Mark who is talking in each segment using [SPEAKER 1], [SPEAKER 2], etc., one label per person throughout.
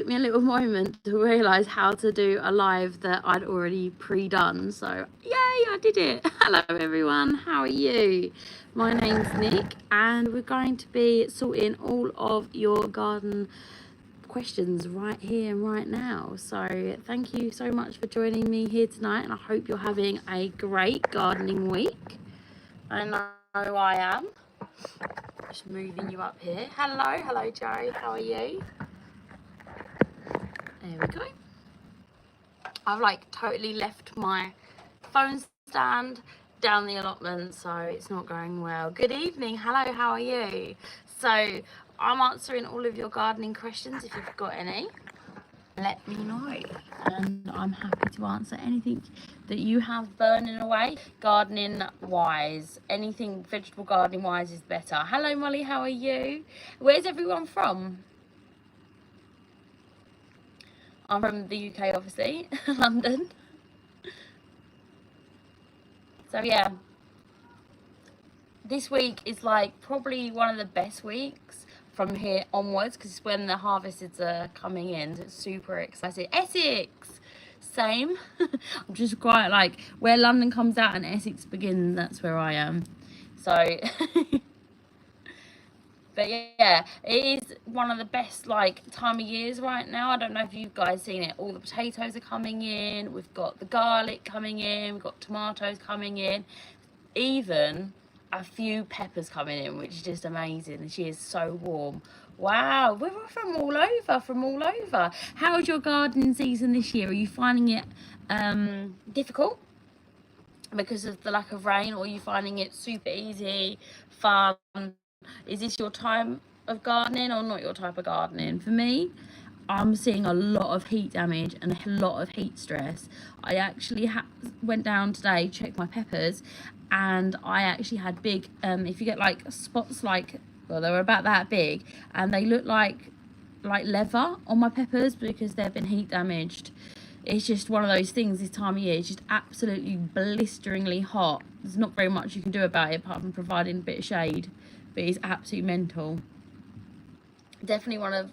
[SPEAKER 1] took me a little moment to realise how to do a live that I'd already pre-done. So yay, I did it. Hello everyone, how are you? My name's Nick and we're going to be sorting all of your garden questions right here and right now. So thank you so much for joining me here tonight, and I hope you're having a great gardening week. I know I am. Just moving you up here. Hello Joe, how are you? There we go. I've like totally left my phone stand down the allotment, so it's not going well. Good evening. Hello, how are you? So I'm answering all of your gardening questions. If you've got any, let me know, and I'm happy to answer anything that you have burning away gardening wise. Anything vegetable gardening wise is better. Hello Molly, how are you? Where's everyone from? I'm from the UK, obviously. London. So yeah, this week is like probably one of the best weeks from here onwards, because it's when the harvests are coming in. So it's super exciting. Essex, same. I'm just quite like where London comes out and Essex begins, that's where I am. So but yeah, it is one of the best like time of years right now. I don't know if you've guys seen it. All the potatoes are coming in. We've got the garlic coming in. We've got tomatoes coming in. Even a few peppers coming in, which is just amazing. And she is so warm. Wow, we're from all over. How's your gardening season this year? Are you finding it difficult because of the lack of rain, or are you finding it super easy, fun? Is this your time of gardening or not your type of gardening? For me, I'm seeing a lot of heat damage and a lot of heat stress. I actually went down today, checked my peppers, and I actually had big, if you get like spots like, well, they were about that big, and they look like leather on my peppers because they've been heat damaged. It's just one of those things this time of year. It's just absolutely blisteringly hot. There's not very much you can do about it apart from providing a bit of shade. But it's absolutely mental. Definitely one of,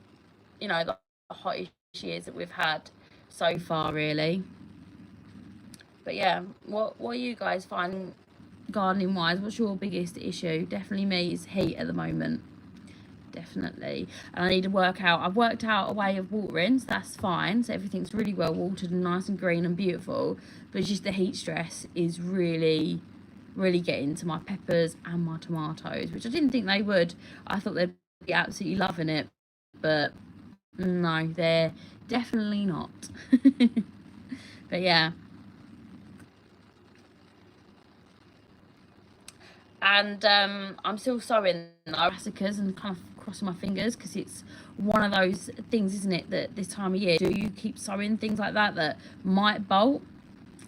[SPEAKER 1] you know, the hottest years that we've had so far, really. But yeah, what are you guys finding gardening wise? What's your biggest issue? Definitely me is heat at the moment. Definitely. And I need to work out. I've worked out a way of watering, so that's fine. So everything's really well watered and nice and green and beautiful. But it's just the heat stress is really getting to my peppers and my tomatoes, which I didn't think they would. I thought they'd be absolutely loving it, but no, they're definitely not. But yeah, and I'm still sowing brassicas and kind of crossing my fingers, because it's one of those things, isn't it, that this time of year, do you keep sowing things like that might bolt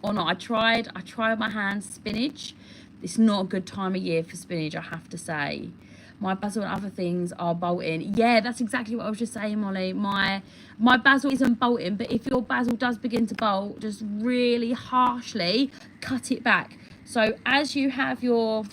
[SPEAKER 1] or not? I tried my hand spinach. It's not a good time of year for spinach, I have to say. My basil and other things are bolting. Yeah, that's exactly what I was just saying, Molly. My basil isn't bolting, but if your basil does begin to bolt, just really harshly cut it back. So as you have your,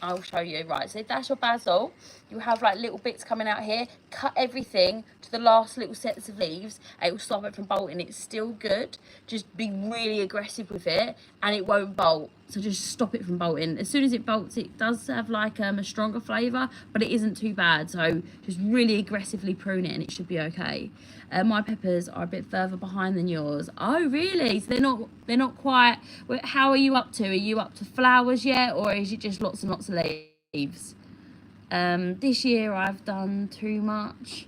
[SPEAKER 1] I'll show you, right, so if that's your basil, you have like little bits coming out here, cut everything to the last little sets of leaves, and it will stop it from bolting. It's still good, just be really aggressive with it and it won't bolt. So just stop it from bolting. As soon as it bolts, it does have like a stronger flavour, but it isn't too bad. So just really aggressively prune it and it should be okay. My peppers are a bit further behind than yours. Oh really? So they're not quite. How are you up to? Are you up to flowers yet, or is it just lots and lots of leaves? This year I've done too much,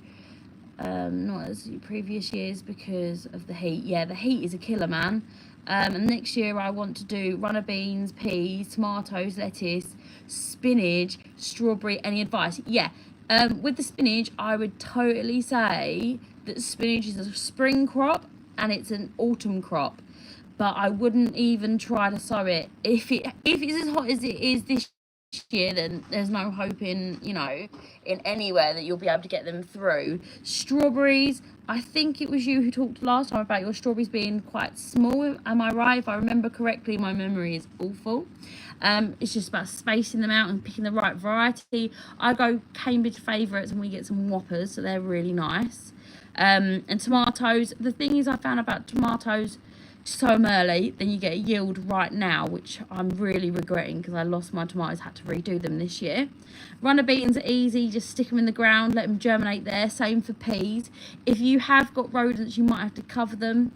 [SPEAKER 1] not as previous years because of the heat. Yeah, the heat is a killer, man. And next year I want to do runner beans, peas, tomatoes, lettuce, spinach, strawberry. Any advice? Yeah, with the spinach, I would totally say that spinach is a spring crop and it's an autumn crop, but I wouldn't even try to sow it. If it's as hot as it is this year, then there's no hope in, you know, in anywhere that you'll be able to get them through. Strawberries, I think it was you who talked last time about your strawberries being quite small. Am I right? If I remember correctly, my memory is awful. It's just about spacing them out and picking the right variety. I go Cambridge favourites and we get some whoppers, so they're really nice. And tomatoes, the thing is I found about tomatoes, sow them early, then you get a yield right now, which I'm really regretting because I lost my tomatoes, had to redo them this year. Runner beans are easy, just stick them in the ground, let them germinate there. Same for peas. If you have got rodents, you might have to cover them.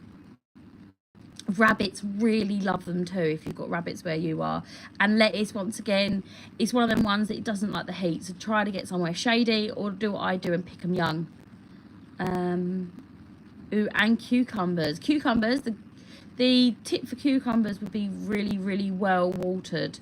[SPEAKER 1] Rabbits really love them too if you've got rabbits where you are. And lettuce, once again, it's one of them ones that it doesn't like the heat, so try to get somewhere shady or do what I do and pick them young. And cucumbers, the tip for cucumbers would be really well watered.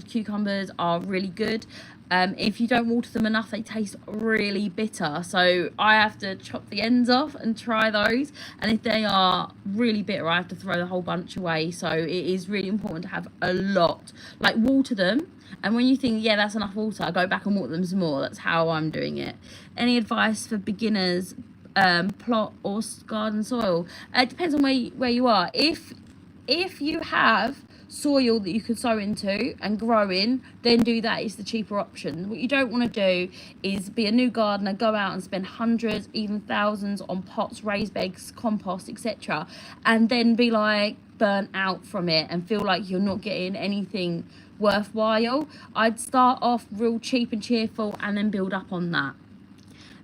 [SPEAKER 1] Cucumbers are really good. If you don't water them enough, they taste really bitter, so I have to chop the ends off and try those, and if they are really bitter, I have to throw the whole bunch away. So it is really important to have a lot, like water them, and when you think, yeah, that's enough water, I go back and water them some more. That's how I'm doing it. Any advice for beginners, plot or garden soil? It depends on where you are. If you have soil that you can sow into and grow in, then do that. It's the cheaper option. What you don't want to do is be a new gardener, go out and spend hundreds, even thousands on pots, raised beds, compost, etc., and then be like burnt out from it and feel like you're not getting anything worthwhile. I'd start off real cheap and cheerful and then build up on that.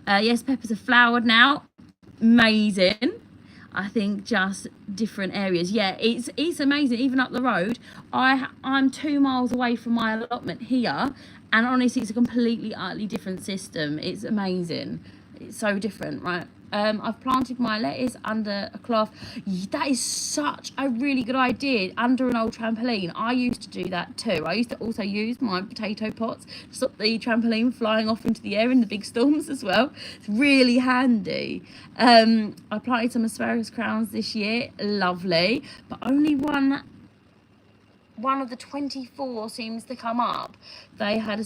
[SPEAKER 1] Yes, peppers are flowered now. Amazing. I think just different areas. Yeah, it's amazing. Even up the road, I'm 2 miles away from my allotment here, and honestly, it's a completely, utterly different system. It's amazing. It's so different, right? I've planted my lettuce under a cloth. That is such a really good idea, under an old trampoline. I used to do that too. I used to also use my potato pots to stop the trampoline flying off into the air in the big storms as well. It's really handy. I planted some asparagus crowns this year, lovely, but only one of the 24 seems to come up. They had to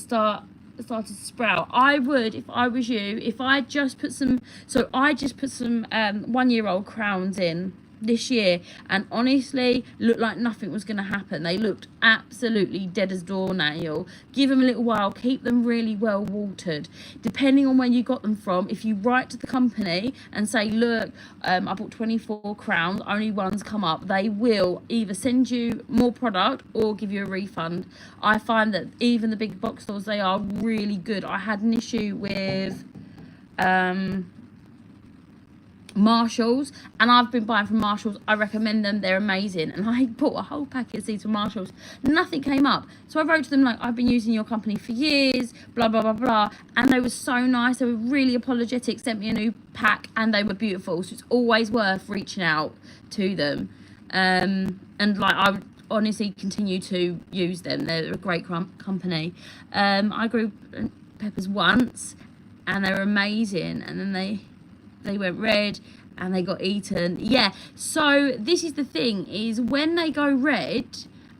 [SPEAKER 1] started to sprout. I would, if I was you, if I just put some, so I just put some 1-year-old crowns in this year, and honestly looked like nothing was going to happen. They looked absolutely dead as doornail. Give them a little while, keep them really well watered. Depending on where you got them from, if you write to the company and say, look, I bought 24 crowns, only one's come up, they will either send you more product or give you a refund. I find that even the big box stores, they are really good. I had an issue with Marshalls, and I've been buying from Marshalls. I recommend them, they're amazing. And I bought a whole packet of seeds from Marshalls, nothing came up. So I wrote to them like, I've been using your company for years, blah blah blah blah, and they were so nice. They were really apologetic, sent me a new pack, and they were beautiful. So it's always worth reaching out to them. And like, I would honestly continue to use them. They're a great company. I grew peppers once and they were amazing, and then they went red and they got eaten. Yeah, so this is the thing, is when they go red,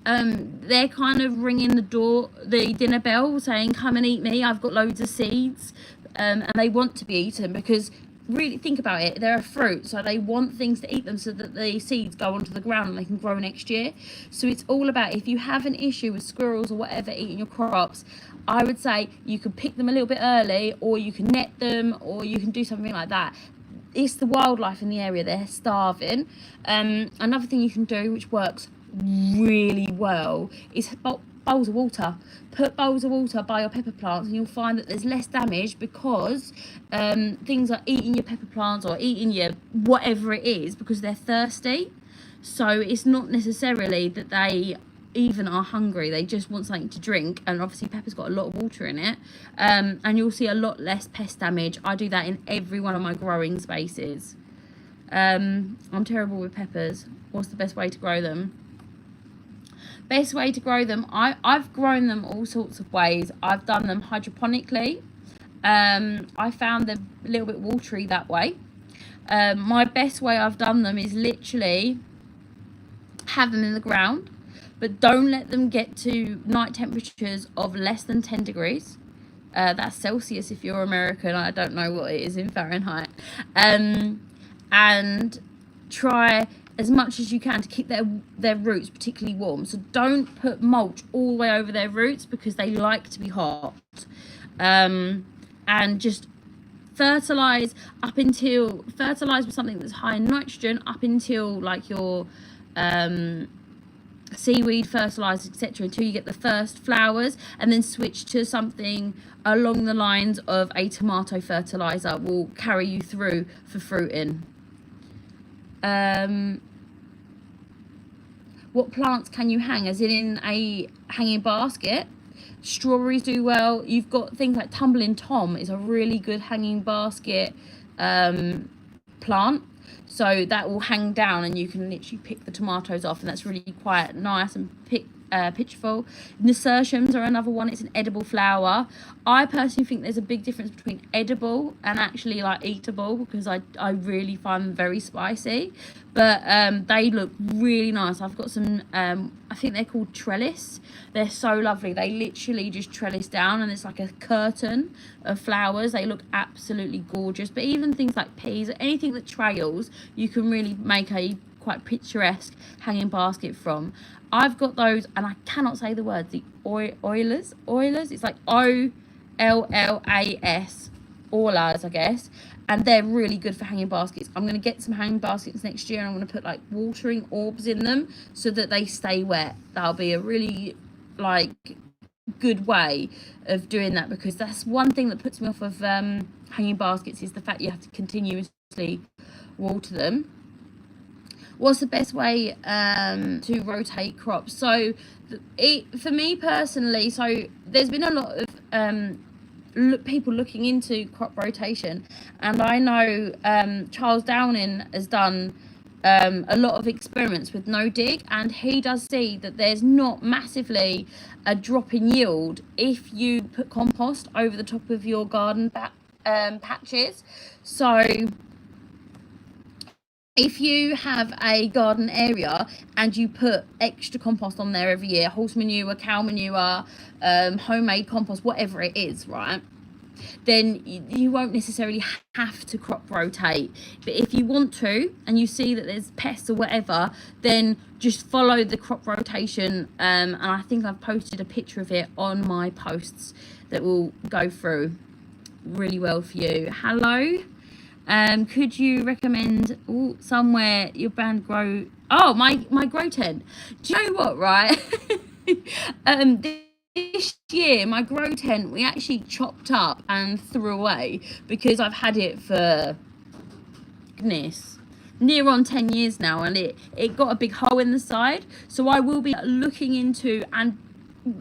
[SPEAKER 1] they're kind of ringing the dinner bell, saying, come and eat me, I've got loads of seeds. And they want to be eaten, because really think about it, they're a fruit, so they want things to eat them so that the seeds go onto the ground and they can grow next year. So it's all about, if you have an issue with squirrels or whatever eating your crops, I would say you could pick them a little bit early, or you can net them, or you can do something like that. It's the wildlife in the area, they're starving. Another thing you can do, which works really well, is bowls of water. Put bowls of water by your pepper plants, and you'll find that there's less damage, because things are eating your pepper plants or eating your whatever it is because they're thirsty. So it's not necessarily that they even are hungry, they just want something to drink, and obviously pepper's got a lot of water in it, and you'll see a lot less pest damage. I do that in every one of my growing spaces. I'm terrible with peppers. What's the best way to grow them? Best way to grow them, I've grown them all sorts of ways. I've done them hydroponically. I found them a little bit watery that way. My best way I've done them is literally have them in the ground, but don't let them get to night temperatures of less than 10 degrees. That's Celsius if you're American. I don't know what it is in Fahrenheit. And try as much as you can to keep their roots particularly warm. So don't put mulch all the way over their roots, because they like to be hot. And just fertilize with something that's high in nitrogen up until like your seaweed fertilizers, etc., until you get the first flowers, and then switch to something along the lines of a tomato fertilizer will carry you through for fruiting. What plants can you hang, as in a hanging basket? Strawberries do well. You've got things like Tumbling Tom is a really good hanging basket plant. So that will hang down and you can literally pick the tomatoes off, and that's really quite nice and pitchful. Nasturtiums are another one. It's an edible flower. I personally think there's a big difference between edible and actually like eatable, because I really find them very spicy, but they look really nice. I've got some I think they're called trellis. They're so lovely. They literally just trellis down and it's like a curtain of flowers. They look absolutely gorgeous. But even things like peas, anything that trails, you can really make a quite picturesque hanging basket from. I've got those, and I cannot say the word, the Oilers. It's like Ollas, Orlas, I guess, and they're really good for hanging baskets. I'm going to get some hanging baskets next year, and I'm going to put like watering orbs in them so that they stay wet. That'll be a really like good way of doing that, because that's one thing that puts me off of hanging baskets, is the fact you have to continuously water them. What's the best way to rotate crops? So for me personally, so there's been a lot of people looking into crop rotation, and I know Charles Downing has done a lot of experiments with no dig, and he does see that there's not massively a drop in yield if you put compost over the top of your garden patches. So if you have a garden area and you put extra compost on there every year, horse manure, cow manure, homemade compost, whatever it is, right, then you won't necessarily have to crop rotate. But if you want to, and you see that there's pests or whatever, then just follow the crop rotation. And I think I've posted a picture of it on my posts that will go through really well for you. Hello. Could you recommend somewhere your brand grow? Oh, my grow tent. Do you know what, right? This year, my grow tent, we actually chopped up and threw away, because I've had it for, goodness, near on 10 years now, and it got a big hole in the side. So I will be looking into, and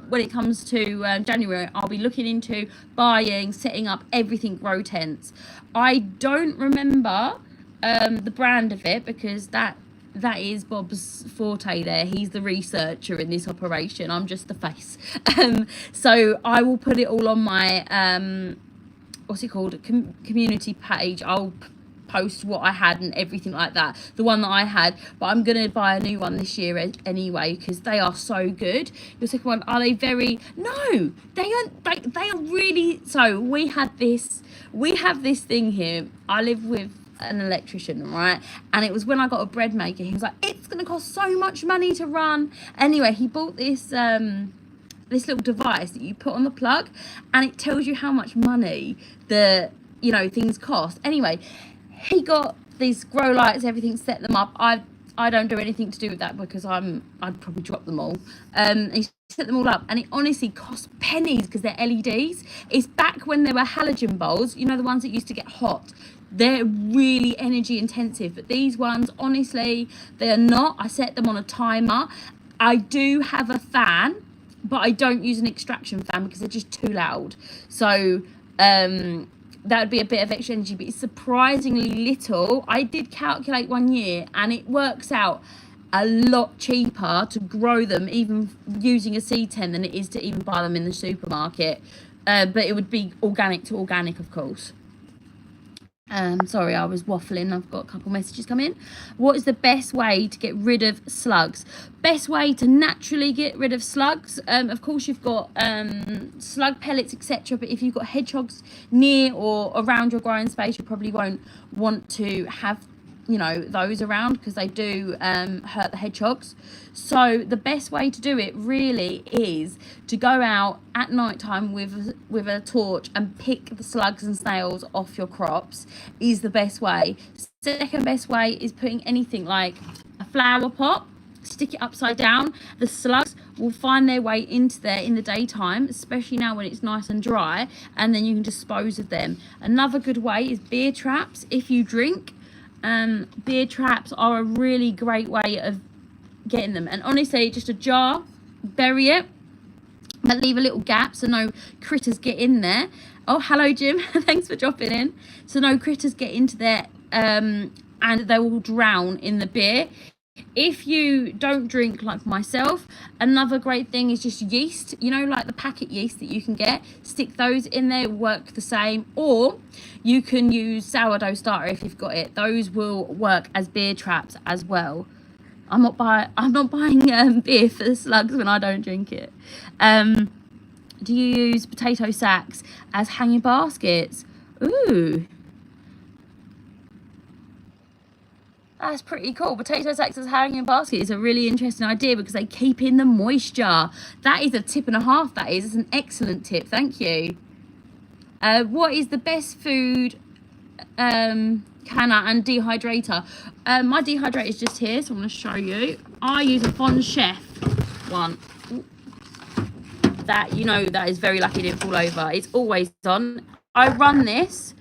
[SPEAKER 1] when it comes to January, I'll be looking into setting up everything grow tents. I don't remember the brand of it, because that is Bob's forte there. He's the researcher in this operation. I'm just the face. So I will put it all on my what's it called, community page. I'll post what I had and everything like that, the one that I had, but I'm gonna buy a new one this year anyway, because they are so good. Your second one, are they very? No, they are really. So we have this thing here. I live with an electrician, right, and it was when I got a bread maker, he was like, it's gonna cost so much money to run. Anyway, he bought this this little device that you put on the plug, and it tells you how much money the things cost. Anyway, he got these grow lights, everything, set them up. I don't do anything to do with that, because I'd probably drop them all. He set them all up, and it honestly cost pennies, because they're LEDs. It's back when there were halogen bulbs, the ones that used to get hot. They're really energy intensive, but these ones, honestly, they are not. I set them on a timer. I do have a fan, but I don't use an extraction fan because they're just too loud. So that would be a bit of extra energy, but it's surprisingly little. I did calculate one year, and it works out a lot cheaper to grow them even using a seed tent than it is to even buy them in the supermarket. But it would be organic to organic, of course. Sorry, I was waffling. I've got a couple messages come in. What is the best way to get rid of slugs? Best way to naturally get rid of slugs? Of course, you've got slug pellets, etc. But if you've got hedgehogs near or around your growing space, you probably won't want to have you know, those around, because they do hurt the hedgehogs. So the best way to do it really is to go out at night time with a torch and pick the slugs and snails off your crops is the best way. Second best way is putting anything like a flower pot, stick it upside down. The slugs will find their way into there in the daytime, especially now when it's nice and dry, and then you can dispose of them. Another good way is beer traps. If you drink, beer traps are a really great way of getting them. And honestly, just a jar, bury it, but leave a little gap so no critters get in there. Oh, hello Jim. Thanks for dropping in. So no critters get into there, and they will drown in the beer. If you don't drink like myself, another great thing is just yeast, you know, like the packet yeast that you can get. Stick those in there, work the same. Or you can use sourdough starter if you've got it. Those will work as beer traps as well. I'm not buying beer for the slugs when I don't drink it. Do you use potato sacks as hanging baskets? Ooh, that's pretty cool. Potato sacks as hanging basket is a really interesting idea because they keep in the moisture. That is a tip and a half. That is. It's an excellent tip. Thank you. What is the best food canner and dehydrator? My dehydrator is just here, so I'm going to show you. I use a Von Chef one. That, you know, that is very lucky it didn't fall over. It's always on. I run this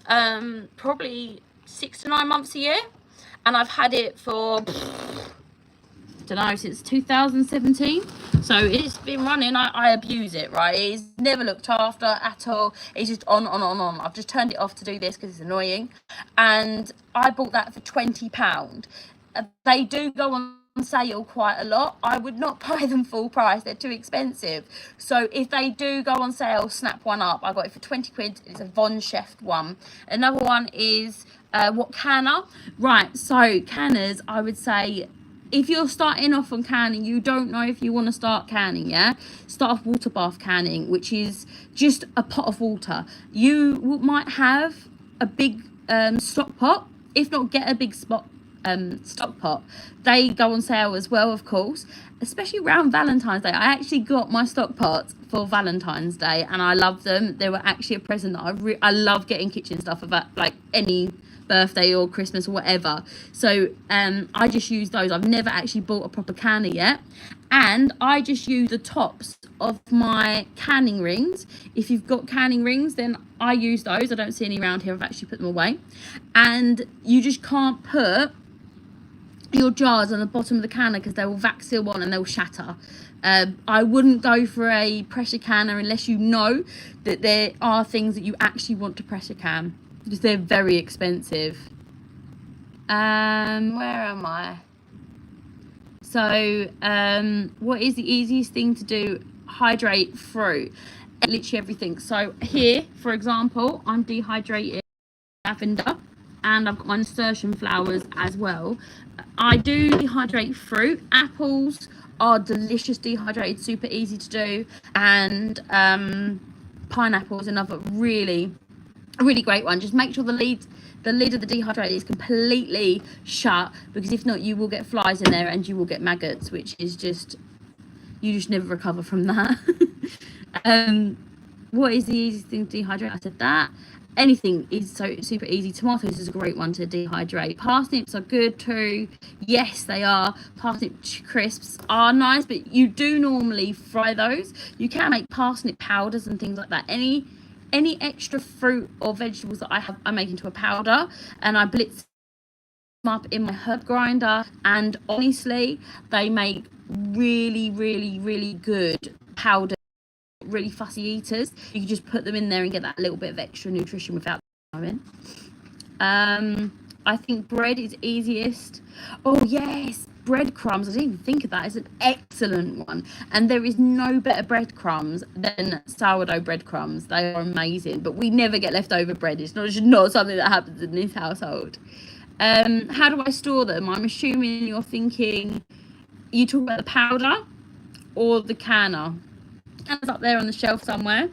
[SPEAKER 1] probably 6 to 9 months a year. And I've had it for, I don't know, since 2017. So it's been running. I abuse it, right? It's never looked after at all. It's just on. I've just turned it off to do this because it's annoying. And I bought that for £20. They do go on sale quite a lot. I would not buy them full price. They're too expensive. So if they do go on sale, snap one up. I got it for 20 quid. It's a Von Chef one. Another one is... what canner? Right, so canners, I would say, if you're starting off on canning, you don't know if you want to start canning, yeah? Start off water bath canning, which is just a pot of water. You might have a big stock pot. If not, get a big stock pot. They go on sale as well, of course, especially around Valentine's Day. I actually got my stock pots for Valentine's Day and I love them. They were actually a present that I love getting kitchen stuff about, like any birthday or Christmas or whatever. So I just use those. I've never actually bought a proper canner yet, and I just use the tops of my canning rings. If you've got canning rings, then I use those. I don't see any around here. I've actually put them away. And you just can't put your jars on the bottom of the canner because they will vac seal on and they'll shatter. I wouldn't go for a pressure canner unless you know that there are things that you actually want to pressure can, because they're very expensive. Where am I? So what is the easiest thing to do? Hydrate fruit, literally everything. So here, for example, I'm dehydrating lavender and I've got my nasturtium flowers as well. I do dehydrate fruit. Apples are delicious dehydrated, super easy to do, and pineapple is another really great one. Just make sure the lid of the dehydrator is completely shut, because if not, you will get flies in there and you will get maggots, which is just, you just never recover from that. What is the easiest thing to dehydrate? I said that. Anything is so super easy. Tomatoes is a great one to dehydrate. Parsnips are good too. Yes, they are. Parsnip crisps are nice, but you do normally fry those. You can make parsnip powders and things like that. Any extra fruit or vegetables that I have, I make into a powder and I blitz them up in my herb grinder, and honestly, they make really good powder. Really fussy eaters, you can just put them in there and get that little bit of extra nutrition without going. I think bread is easiest. Oh yes, breadcrumbs. I didn't even think of that. It's an excellent one, and there is no better breadcrumbs than sourdough breadcrumbs. They are amazing, but we never get leftover bread. It's not something that happens in this household. How do I store them? I'm assuming you're thinking, you talk about the powder or the canner. It's up there on the shelf somewhere.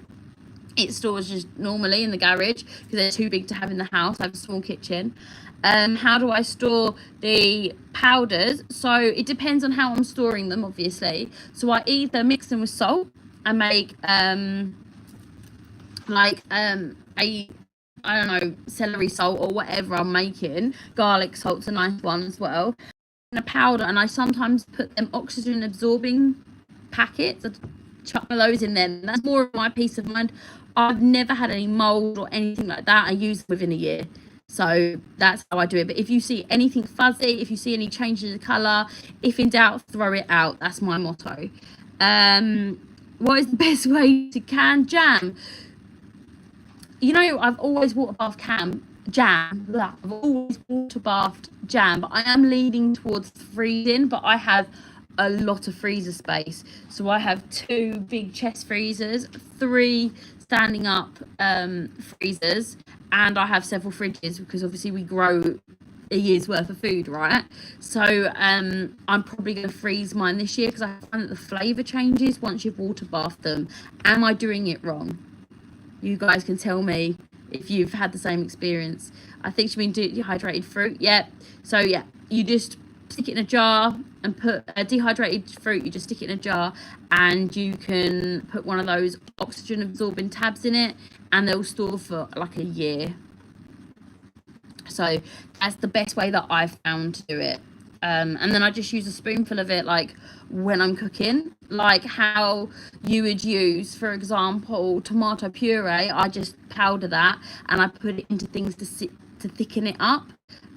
[SPEAKER 1] It stores just normally in the garage because they're too big to have in the house. I have a small kitchen. How do I store the powders? So it depends on how I'm storing them, obviously. So I either mix them with salt and make a, I don't know, celery salt or whatever I'm making. Garlic salt's a nice one as well. And a powder, and I sometimes put them oxygen absorbing packets. I chuck those in there. And that's more of my peace of mind. I've never had any mold or anything like that. I use them within a year. So that's how I do it. But if you see anything fuzzy, if you see any changes in colour, if in doubt, throw it out. That's my motto. What is the best way to can jam? You know, I've always water bath jam. I've always water bathed jam, but I am leaning towards freezing. But I have a lot of freezer space, so I have 2 big chest freezers, 3 standing up freezers, and I have several fridges because obviously we grow a year's worth of food, right? So I'm probably going to freeze mine this year because I find that the flavour changes once you've water bathed them. Am I doing it wrong? You guys can tell me if you've had the same experience. I think you mean dehydrated fruit. Yeah. So yeah, you just stick it in a jar and put a dehydrated fruit. You just stick it in a jar, and you can put one of those oxygen absorbing tabs in it, and they'll store for like a year. So that's the best way that I've found to do it. And then I just use a spoonful of it, like when I'm cooking, like how you would use, for example, tomato puree. I just powder that and I put it into things to thicken it up,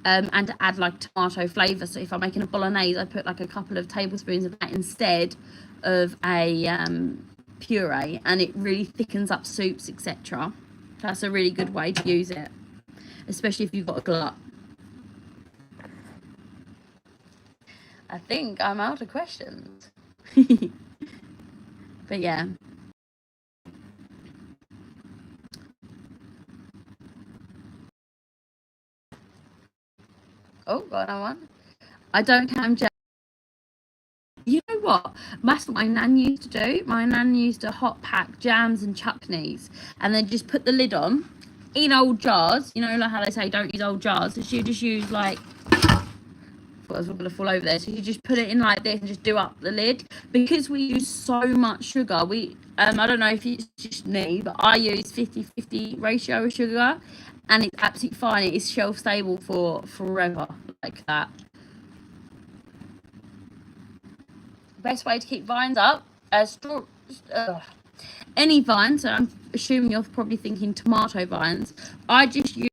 [SPEAKER 1] and to add like tomato flavour. So if I'm making a bolognese, I put like a couple of tablespoons of that instead of a puree, and it really thickens up soups, etc. That's a really good way to use it, especially if you've got a glut. I think I'm out of questions. But yeah. Oh, got another one. I don't have jam. You know what? That's what my nan used to do. My nan used to hot pack jams and chutneys and then just put the lid on in old jars. You know, like how they say don't use old jars. So she would just use like, I was going to fall over there. So you just put it in like this and just do up the lid. Because we use so much sugar, I don't know if it's just me, but I use 50-50 ratio of sugar, and it's absolutely fine. It is shelf stable for forever, like that. Best way to keep vines up, any vines. So I'm assuming you're probably thinking tomato vines. I just use,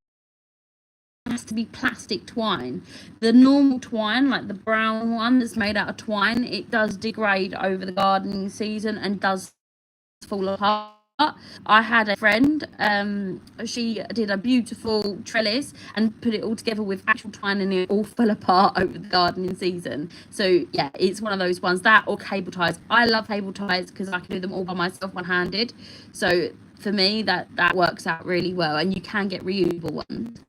[SPEAKER 1] has to be plastic twine. The normal twine, like the brown one that's made out of twine, it does degrade over the gardening season and does fall apart. I had a friend, she did a beautiful trellis and put it all together with actual twine, and it all fell apart over the gardening season. So yeah, it's one of those ones. That or cable ties. I love cable ties because I can do them all by myself one-handed. So for me, that works out really well, and you can get reusable ones.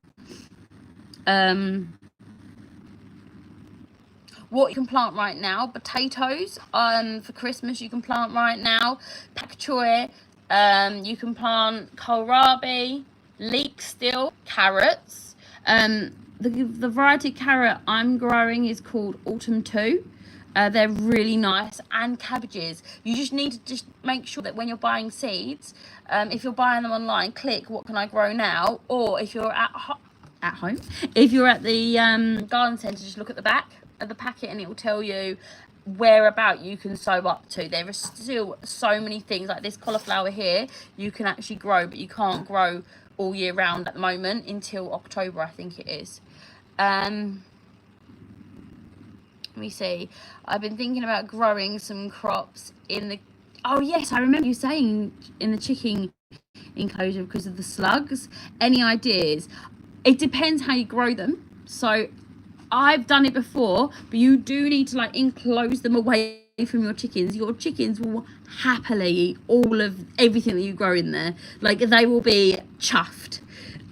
[SPEAKER 1] What you can plant right now: potatoes. For Christmas you can plant right now. Pak choy. You can plant kohlrabi, leek still, carrots. The variety of carrot I'm growing is called Autumn 2. They're really nice, and cabbages. You just need to just make sure that when you're buying seeds, if you're buying them online, click what can I grow now, or if you're at home, if you're at the garden centre, just look at the back of the packet and it will tell you whereabout you can sow up to. There are still so many things, like this cauliflower here you can actually grow, but you can't grow all year round at the moment until October, I think it is. Let me see. I've been thinking about growing some crops in the, oh yes, I remember you saying in the chicken enclosure because of the slugs. Any ideas? It depends how you grow them. So I've done it before, but you do need to like enclose them away from your chickens. Your chickens will happily eat everything that you grow in there. Like, they will be chuffed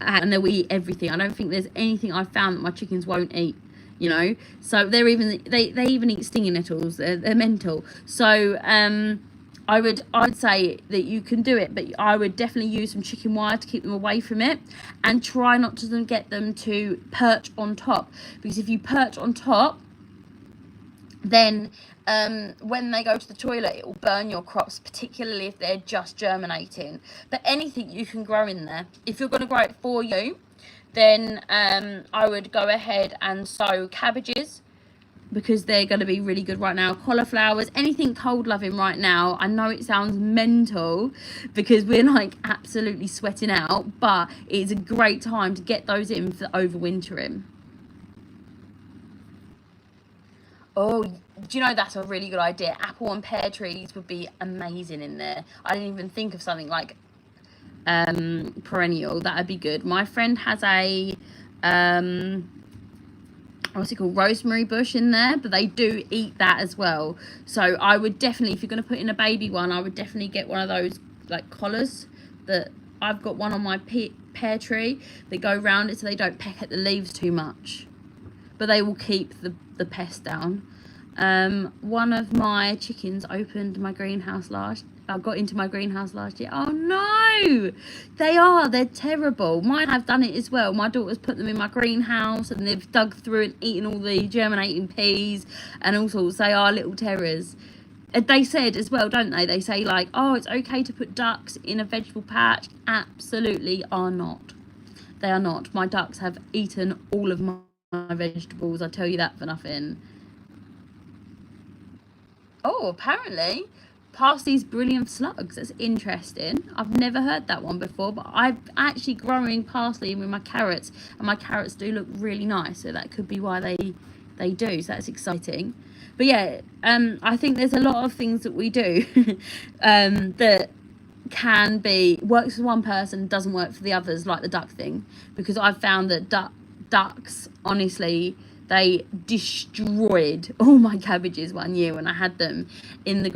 [SPEAKER 1] and they'll eat everything. I don't think there's anything I've found that my chickens won't eat, you know. So they even eat stinging nettles. They're mental. So I would say that you can do it, but I would definitely use some chicken wire to keep them away from it, and try not to get them to perch on top, because if you perch on top, then when they go to the toilet, it will burn your crops, particularly if they're just germinating. But anything you can grow in there, if you're going to grow it for you, then I would go ahead and sow cabbages, because they're going to be really good right now. Cauliflowers, anything cold loving right now. I know it sounds mental because we're like absolutely sweating out, but it's a great time to get those in for overwintering. Oh, do you know, that's a really good idea. Apple and pear trees would be amazing in there. I didn't even think of something like perennial. That would be good. My friend has a what's it called, rosemary bush in there, but they do eat that as well. So I would definitely, if you're going to put in a baby one, I would definitely get one of those like collars. That I've got one on my pear tree that go around it so they don't peck at the leaves too much, but they will keep the pest down. One of my chickens opened my greenhouse got into my greenhouse last year. Oh no, they're terrible. Mine have done it as well. My daughter's put them in my greenhouse and they've dug through and eaten all the germinating peas and all sorts. They are little terrors. They said as well, don't they? They say like, oh, it's okay to put ducks in a vegetable patch. Absolutely are not. They are not. My ducks have eaten all of my vegetables. I tell you that for nothing. Oh, apparently parsley's brilliant slugs. That's interesting. I've never heard that one before, but I've actually growing parsley with my carrots, and my carrots do look really nice, so that could be why they do. So that's exciting. But yeah, I think there's a lot of things that we do that can be works for one person, doesn't work for the others, like the duck thing, because I've found that ducks, honestly, they destroyed all my cabbages one year when I had them in the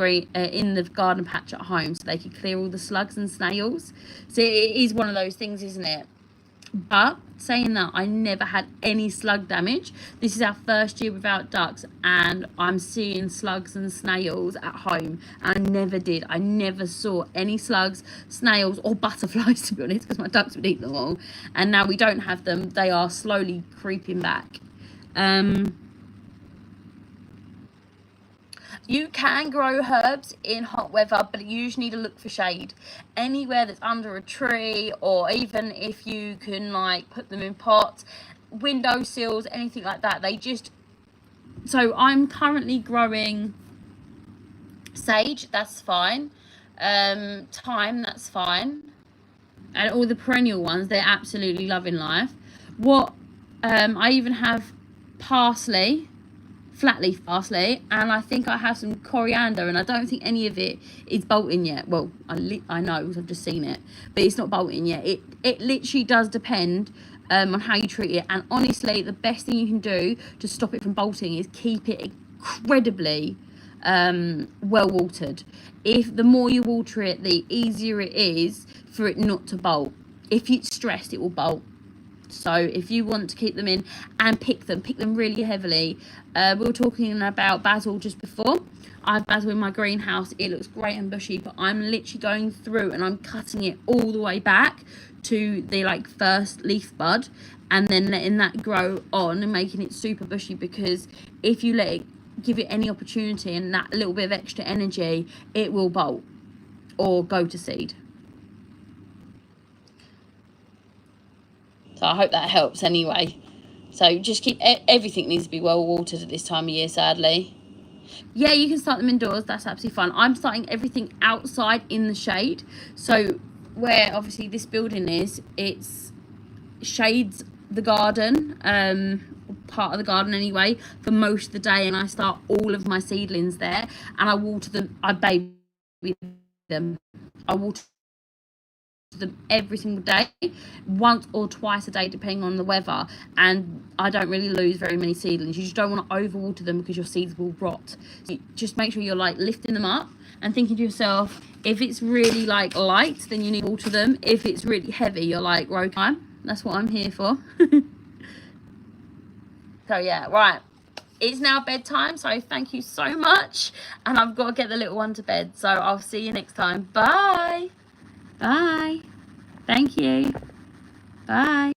[SPEAKER 1] garden patch at home, so they could clear all the slugs and snails. So it is one of those things, isn't it? But saying that, I never had any slug damage. This is our first year without ducks, and I'm seeing slugs and snails at home. I never did. I never saw any slugs, snails, or butterflies, to be honest, because my ducks would eat them all. And now we don't have them. They are slowly creeping back. You can grow herbs in hot weather, but you usually need to look for shade. Anywhere that's under a tree, or even if you can like put them in pots, windowsills, anything like that, so I'm currently growing sage, that's fine. Thyme, that's fine. And all the perennial ones, they're absolutely loving life. I even have parsley, flat leaf parsley, and I think I have some coriander, and I don't think any of it is bolting yet. Well, I know because I've just seen it, but it's not bolting yet. It literally does depend on how you treat it, and honestly the best thing you can do to stop it from bolting is keep it incredibly well watered. If the more you water it, the easier it is for it not to bolt. If it's stressed, it will bolt. So if you want to keep them in and pick them really heavily. We were talking about basil just before. I have basil in my greenhouse. It looks great and bushy, but I'm literally going through and I'm cutting it all the way back to the like first leaf bud, and then letting that grow on and making it super bushy, because if you give it any opportunity and that little bit of extra energy, it will bolt or go to seed. So I hope that helps anyway. So just keep, everything needs to be well watered at this time of year, sadly. Yeah, you can start them indoors. That's absolutely fine. I'm starting everything outside in the shade. So where obviously this building is, it's shades the garden, part of the garden anyway, for most of the day. And I start all of my seedlings there, and I water them. I baby them. I water them every single day, once or twice a day depending on the weather, and I don't really lose very many seedlings. You just don't want to overwater them because your seeds will rot. So you just make sure you're like lifting them up and thinking to yourself, if it's really like light, then you need to water them. If it's really heavy, you're like, road time. That's what I'm here for. So yeah, right, it's now bedtime, so thank you so much, and I've got to get the little one to bed, so I'll see you next time. Bye. Bye. Thank you. Bye.